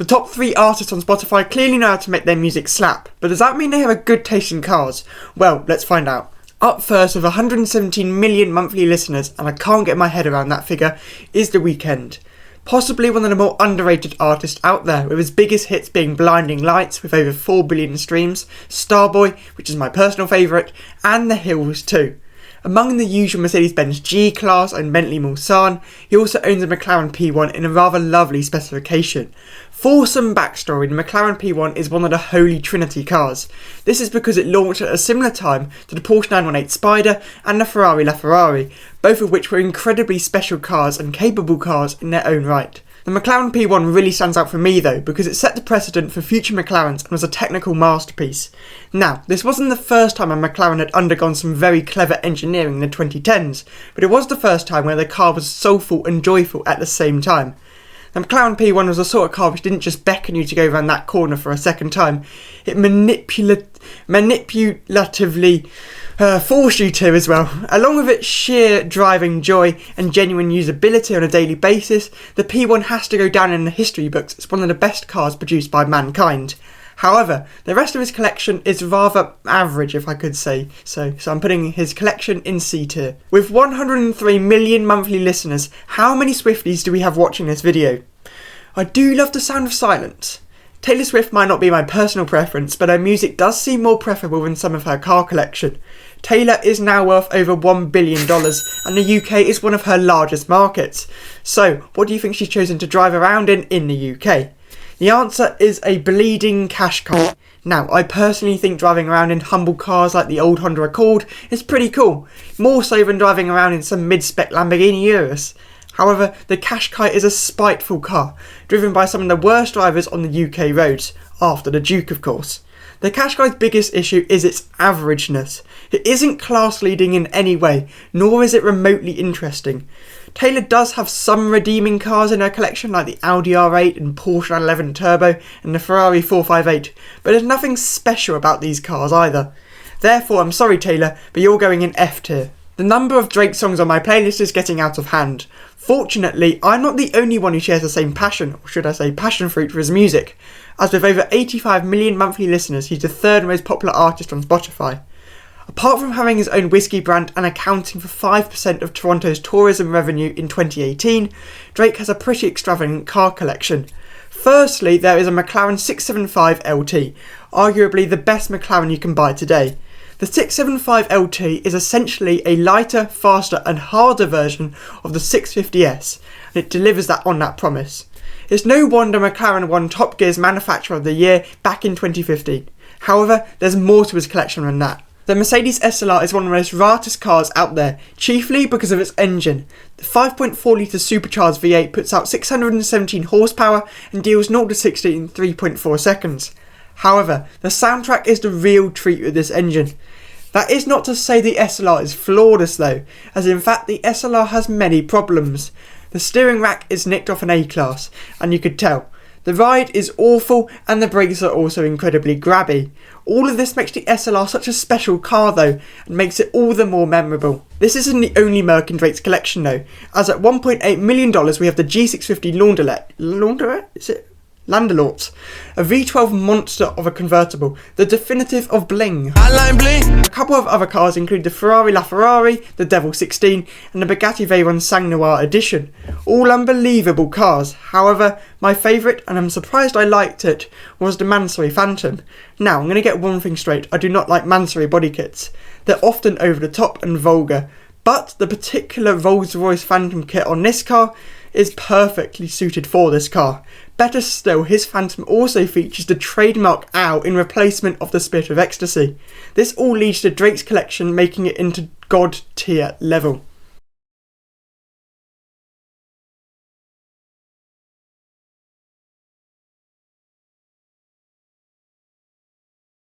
The top 3 artists on Spotify clearly know how to make their music slap, but does that mean they have a good taste in cars? Well, let's find out. Up first with 117 million monthly listeners, and I can't get my head around that figure, is The Weeknd. Possibly one of the more underrated artists out there, with his biggest hits being Blinding Lights with over 4 billion streams, Starboy, which is my personal favourite, and The Hills too. Among the usual Mercedes-Benz G-Class and Bentley Mulsanne, he also owns a McLaren P1 in a rather lovely specification. For some backstory, the McLaren P1 is one of the Holy Trinity cars. This is because it launched at a similar time to the Porsche 918 Spider and the Ferrari LaFerrari, both of which were incredibly special cars and capable cars in their own right. The McLaren P1 really stands out for me though, because it set the precedent for future McLarens and was a technical masterpiece. Now, this wasn't the first time a McLaren had undergone some very clever engineering in the 2010s, but it was the first time where the car was soulful and joyful at the same time. The McLaren P1 was the sort of car which didn't just beckon you to go around that corner for a second time, it manipulatively forced you to as well. Along with its sheer driving joy and genuine usability on a daily basis, the P1 has to go down in the history books as one of the best cars produced by mankind. However, the rest of his collection is rather average, if I could say so I'm putting his collection in C tier. With 103 million monthly listeners, how many Swifties do we have watching this video? I do love the sound of silence. Taylor Swift might not be my personal preference, but her music does seem more preferable than some of her car collection. Taylor is now worth over $1 billion, and the UK is one of her largest markets. So, what do you think she's chosen to drive around in the UK? The answer is a bleeding cash car. Now, I personally think driving around in humble cars like the old Honda Accord is pretty cool, more so than driving around in some mid-spec Lamborghini Urus. However, the Qashqai is a spiteful car, driven by some of the worst drivers on the UK roads, after the Duke of course. The Qashqai's biggest issue is its averageness. It isn't class leading in any way, nor is it remotely interesting. Taylor does have some redeeming cars in her collection like the Audi R8 and Porsche 911 Turbo and the Ferrari 458, but there's nothing special about these cars either. Therefore, I'm sorry Taylor, but you're going in F tier. The number of Drake songs on my playlist is getting out of hand. Fortunately, I'm not the only one who shares the same passion, or should I say passion fruit, for his music, as with over 85 million monthly listeners, he's the third most popular artist on Spotify. Apart from having his own whiskey brand and accounting for 5% of Toronto's tourism revenue in 2018, Drake has a pretty extravagant car collection. Firstly, there is a McLaren 675 LT, arguably the best McLaren you can buy today. The 675 LT is essentially a lighter, faster and harder version of the 650S, and it delivers on that promise. It's no wonder McLaren won Top Gear's Manufacturer of the Year back in 2015. However, there's more to his collection than that. The Mercedes SLR is one of the most rarest cars out there, chiefly because of its engine. The 5.4 litre supercharged V8 puts out 617 horsepower and deals 0 to 60 in 3.4 seconds. However, the soundtrack is the real treat with this engine. That is not to say the SLR is flawless though, as in fact the SLR has many problems. The steering rack is nicked off an A-Class, and you could tell. The ride is awful and the brakes are also incredibly grabby. All of this makes the SLR such a special car though, and makes it all the more memorable. This isn't the only Merc in Drake's collection though, as at $1.8 million we have the G650 Launderette? Is it? Landelort, a V12 monster of a convertible, the definitive of bling. A couple of other cars include the Ferrari LaFerrari, the Devil 16 and the Bugatti Veyron Sang Noir Edition. All unbelievable cars. However, my favourite, and I'm surprised I liked it, was the Mansory Phantom. Now, I'm going to get one thing straight, I do not like Mansory body kits. They're often over the top and vulgar, but the particular Rolls-Royce Phantom kit on this car is perfectly suited for this car. Better still, his Phantom also features the trademark owl in replacement of the Spirit of Ecstasy. This all leads to Drake's collection making it into God tier level.